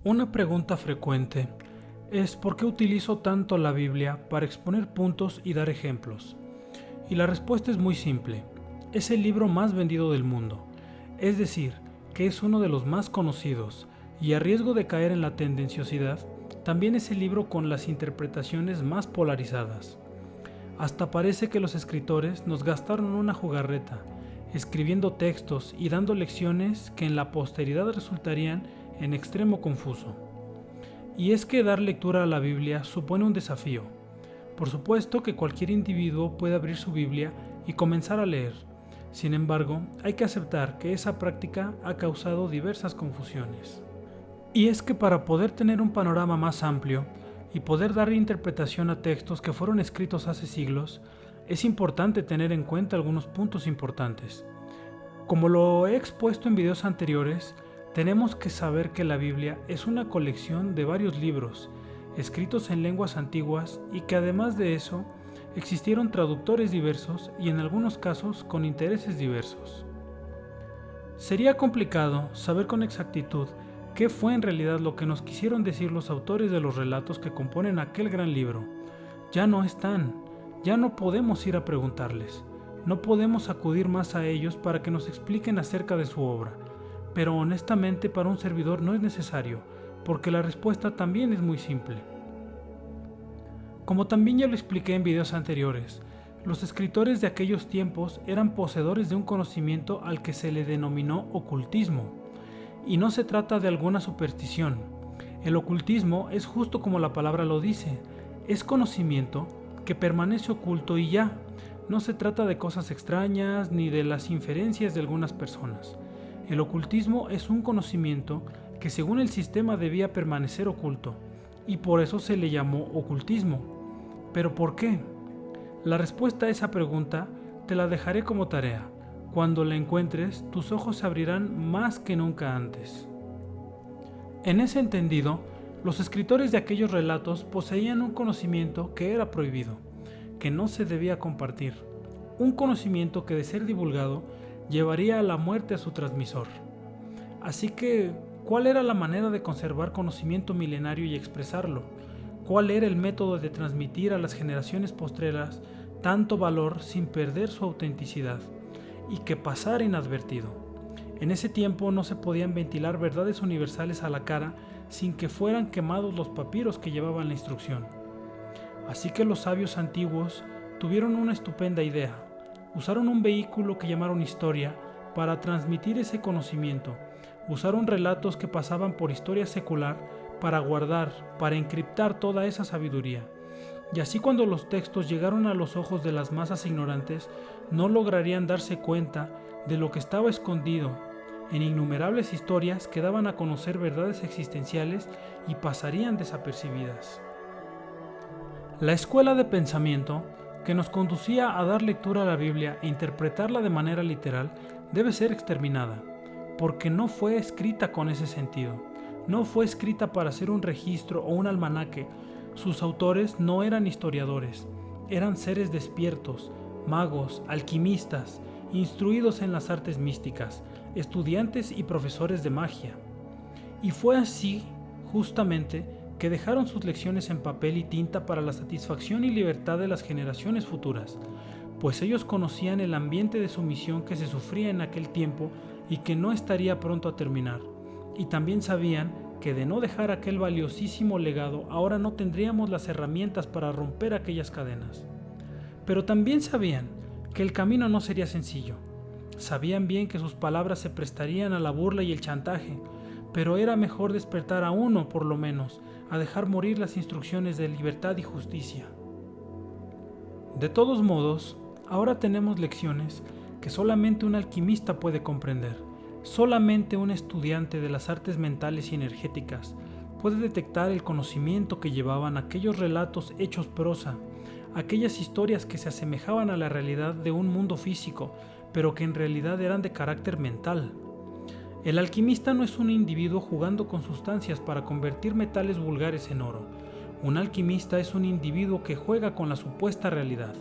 Una pregunta frecuente es ¿por qué utilizo tanto la Biblia para exponer puntos y dar ejemplos? Y la respuesta es muy simple. Es el libro más vendido del mundo, es decir, que es uno de los más conocidos y a riesgo de caer en la tendenciosidad, también es el libro con las interpretaciones más polarizadas. Hasta parece que los escritores nos gastaron una jugarreta, escribiendo textos y dando lecciones que en la posteridad resultarían en extremo confuso. Y es que dar lectura a la Biblia supone un desafío. Por supuesto que cualquier individuo puede abrir su Biblia y comenzar a leer. Sin embargo, hay que aceptar que esa práctica ha causado diversas confusiones. Y es que para poder tener un panorama más amplio y poder dar interpretación a textos que fueron escritos hace siglos, es importante tener en cuenta algunos puntos importantes. Como lo he expuesto en videos anteriores, tenemos que saber que la Biblia es una colección de varios libros, escritos en lenguas antiguas y que además de eso, existieron traductores diversos y en algunos casos con intereses diversos. Sería complicado saber con exactitud qué fue en realidad lo que nos quisieron decir los autores de los relatos que componen aquel gran libro. Ya no están, ya no podemos ir a preguntarles, no podemos acudir más a ellos para que nos expliquen acerca de su obra, pero honestamente para un servidor no es necesario, porque la respuesta también es muy simple. Como también ya lo expliqué en videos anteriores, los escritores de aquellos tiempos eran poseedores de un conocimiento al que se le denominó ocultismo. Y no se trata de alguna superstición. El ocultismo es justo como la palabra lo dice, es conocimiento que permanece oculto y ya. No se trata de cosas extrañas ni de las inferencias de algunas personas. El ocultismo es un conocimiento que según el sistema debía permanecer oculto, y por eso se le llamó ocultismo. ¿Pero por qué? La respuesta a esa pregunta te la dejaré como tarea. Cuando la encuentres, tus ojos se abrirán más que nunca antes. En ese entendido, los escritores de aquellos relatos poseían un conocimiento que era prohibido, que no se debía compartir, un conocimiento que de ser divulgado llevaría a la muerte a su transmisor. Así que, ¿cuál era la manera de conservar conocimiento milenario y expresarlo? ¿Cuál era el método de transmitir a las generaciones postreras tanto valor sin perder su autenticidad y que pasara inadvertido? En ese tiempo no se podían ventilar verdades universales a la cara sin que fueran quemados los papiros que llevaban la instrucción. Así que los sabios antiguos tuvieron una estupenda idea. Usaron un vehículo que llamaron historia para transmitir ese conocimiento. Usaron relatos que pasaban por historia secular para guardar, para encriptar toda esa sabiduría. Y así cuando los textos llegaron a los ojos de las masas ignorantes, no lograrían darse cuenta de lo que estaba escondido en innumerables historias que daban a conocer verdades existenciales y pasarían desapercibidas. La escuela de pensamiento que nos conducía a dar lectura a la Biblia e interpretarla de manera literal debe ser exterminada, porque no fue escrita con ese sentido, no fue escrita para ser un registro o un almanaque. Sus autores no eran historiadores, eran seres despiertos, magos, alquimistas, instruidos en las artes místicas, estudiantes y profesores de magia. Y fue así, justamente, que dejaron sus lecciones en papel y tinta para la satisfacción y libertad de las generaciones futuras, pues ellos conocían el ambiente de sumisión que se sufría en aquel tiempo y que no estaría pronto a terminar, y también sabían que de no dejar aquel valiosísimo legado, ahora no tendríamos las herramientas para romper aquellas cadenas. Pero también sabían que el camino no sería sencillo. Sabían bien que sus palabras se prestarían a la burla y el chantaje, pero era mejor despertar a uno, por lo menos, a dejar morir las instrucciones de libertad y justicia. De todos modos, ahora tenemos lecciones que solamente un alquimista puede comprender. Solamente un estudiante de las artes mentales y energéticas puede detectar el conocimiento que llevaban aquellos relatos hechos prosa, aquellas historias que se asemejaban a la realidad de un mundo físico, pero que en realidad eran de carácter mental. El alquimista no es un individuo jugando con sustancias para convertir metales vulgares en oro. Un alquimista es un individuo que juega con la supuesta realidad.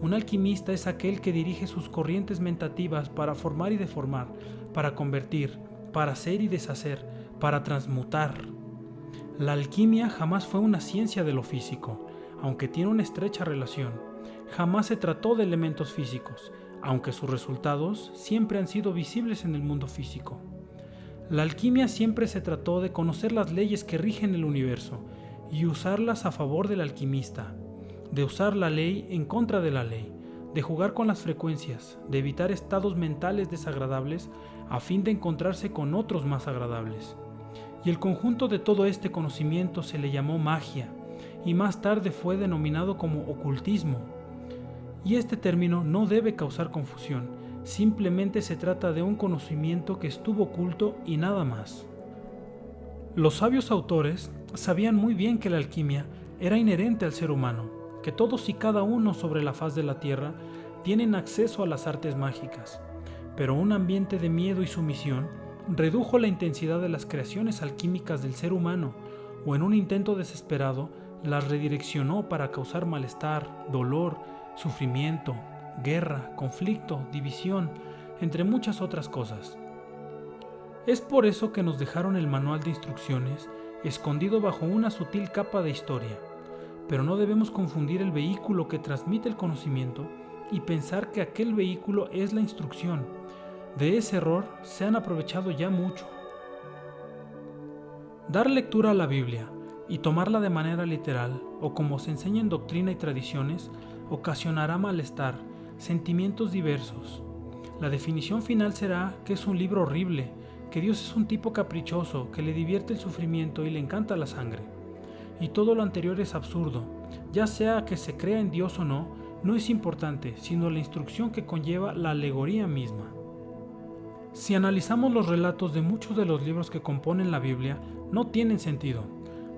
Un alquimista es aquel que dirige sus corrientes mentativas para formar y deformar, para convertir, para hacer y deshacer, para transmutar. La alquimia jamás fue una ciencia de lo físico, aunque tiene una estrecha relación. Jamás se trató de elementos físicos, aunque sus resultados siempre han sido visibles en el mundo físico. La alquimia siempre se trató de conocer las leyes que rigen el universo y usarlas a favor del alquimista, de usar la ley en contra de la ley, de jugar con las frecuencias, de evitar estados mentales desagradables a fin de encontrarse con otros más agradables. Y el conjunto de todo este conocimiento se le llamó magia, y más tarde fue denominado como ocultismo. Y este término no debe causar confusión, simplemente se trata de un conocimiento que estuvo oculto y nada más. Los sabios autores sabían muy bien que la alquimia era inherente al ser humano, que todos y cada uno sobre la faz de la tierra tienen acceso a las artes mágicas, pero un ambiente de miedo y sumisión redujo la intensidad de las creaciones alquímicas del ser humano, o en un intento desesperado las redireccionó para causar malestar, dolor, sufrimiento, guerra, conflicto, división, entre muchas otras cosas. Es por eso que nos dejaron el manual de instrucciones escondido bajo una sutil capa de historia, pero no debemos confundir el vehículo que transmite el conocimiento y pensar que aquel vehículo es la instrucción. De ese error se han aprovechado ya mucho. Dar lectura a la Biblia y tomarla de manera literal, o como se enseña en doctrina y tradiciones, ocasionará malestar, sentimientos diversos. La definición final será que es un libro horrible, que Dios es un tipo caprichoso, que le divierte el sufrimiento y le encanta la sangre. Y todo lo anterior es absurdo, ya sea que se crea en Dios o no, no es importante, sino la instrucción que conlleva la alegoría misma. Si analizamos los relatos de muchos de los libros que componen la Biblia, no tienen sentido.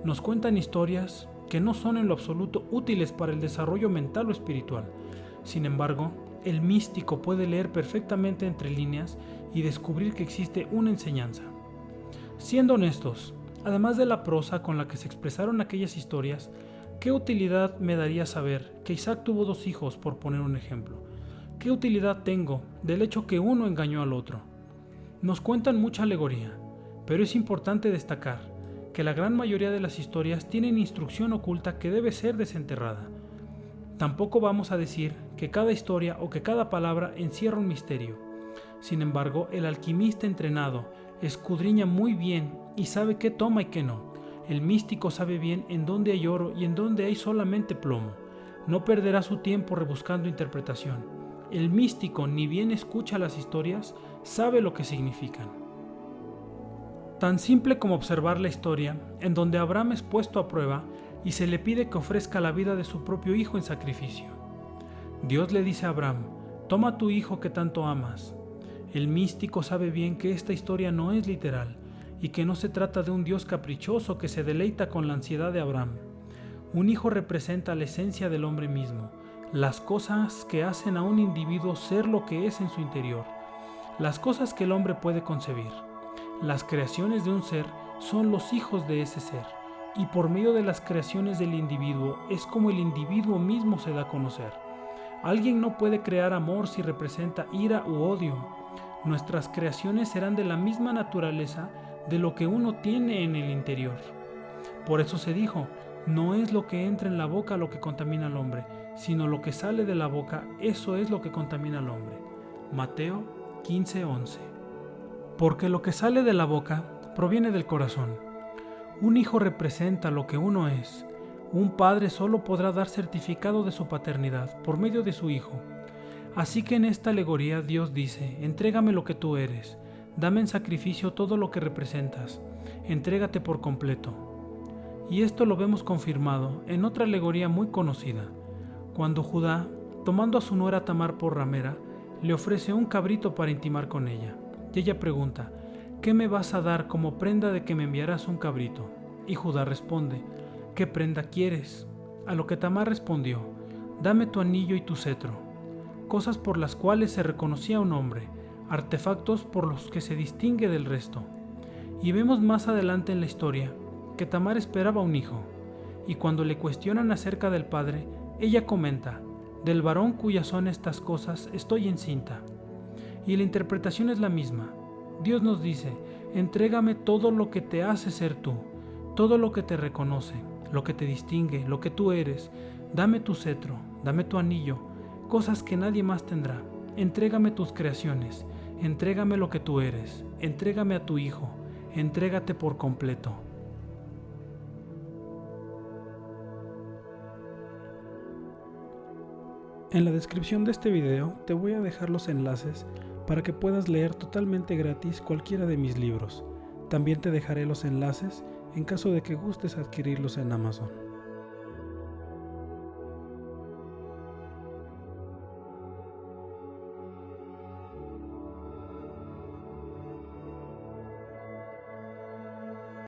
Nos cuentan historias que no son en lo absoluto útiles para el desarrollo mental o espiritual. Sin embargo, el místico puede leer perfectamente entre líneas y descubrir que existe una enseñanza. Siendo honestos, además de la prosa con la que se expresaron aquellas historias, ¿qué utilidad me daría saber que Isaac tuvo 2 hijos, por poner un ejemplo? ¿Qué utilidad tengo del hecho que uno engañó al otro? Nos cuentan mucha alegoría, pero es importante destacar que la gran mayoría de las historias tienen instrucción oculta que debe ser desenterrada. Tampoco vamos a decir que cada historia o que cada palabra encierra un misterio. Sin embargo, el alquimista entrenado escudriña muy bien y sabe qué toma y qué no. El místico sabe bien en dónde hay oro y en dónde hay solamente plomo. No perderá su tiempo rebuscando interpretación. El místico, ni bien escucha las historias, sabe lo que significan. Tan simple como observar la historia, en donde Abraham es puesto a prueba y se le pide que ofrezca la vida de su propio hijo en sacrificio. Dios le dice a Abraham: toma tu hijo que tanto amas. El místico sabe bien que esta historia no es literal y que no se trata de un Dios caprichoso que se deleita con la ansiedad de Abraham. Un hijo representa la esencia del hombre mismo, las cosas que hacen a un individuo ser lo que es en su interior, las cosas que el hombre puede concebir. Las creaciones de un ser son los hijos de ese ser, y por medio de las creaciones del individuo es como el individuo mismo se da a conocer. Alguien no puede crear amor si representa ira u odio. Nuestras creaciones serán de la misma naturaleza de lo que uno tiene en el interior. Por eso se dijo: no es lo que entra en la boca lo que contamina al hombre, sino lo que sale de la boca, eso es lo que contamina al hombre. Mateo 15:11. Porque lo que sale de la boca proviene del corazón. Un hijo representa lo que uno es. Un padre solo podrá dar certificado de su paternidad por medio de su hijo. Así que en esta alegoría Dios dice: entrégame lo que tú eres, dame en sacrificio todo lo que representas, entrégate por completo. Y esto lo vemos confirmado en otra alegoría muy conocida, cuando Judá, tomando a su nuera Tamar por ramera, le ofrece un cabrito para intimar con ella. Y ella pregunta: ¿qué me vas a dar como prenda de que me enviarás un cabrito? Y Judá responde: ¿qué prenda quieres? A lo que Tamar respondió: dame tu anillo y tu cetro, cosas por las cuales se reconocía a un hombre, artefactos por los que se distingue del resto. Y vemos más adelante en la historia que Tamar esperaba un hijo, y cuando le cuestionan acerca del padre, ella comenta: del varón cuyas son estas cosas estoy encinta. Y la interpretación es la misma. Dios nos dice: entrégame todo lo que te hace ser tú, todo lo que te reconoce, lo que te distingue, lo que tú eres. Dame tu cetro, dame tu anillo, cosas que nadie más tendrá. Entrégame tus creaciones, entrégame lo que tú eres, entrégame a tu Hijo, entrégate por completo. En la descripción de este video te voy a dejar los enlaces para que puedas leer totalmente gratis cualquiera de mis libros. También te dejaré los enlaces en caso de que gustes adquirirlos en Amazon.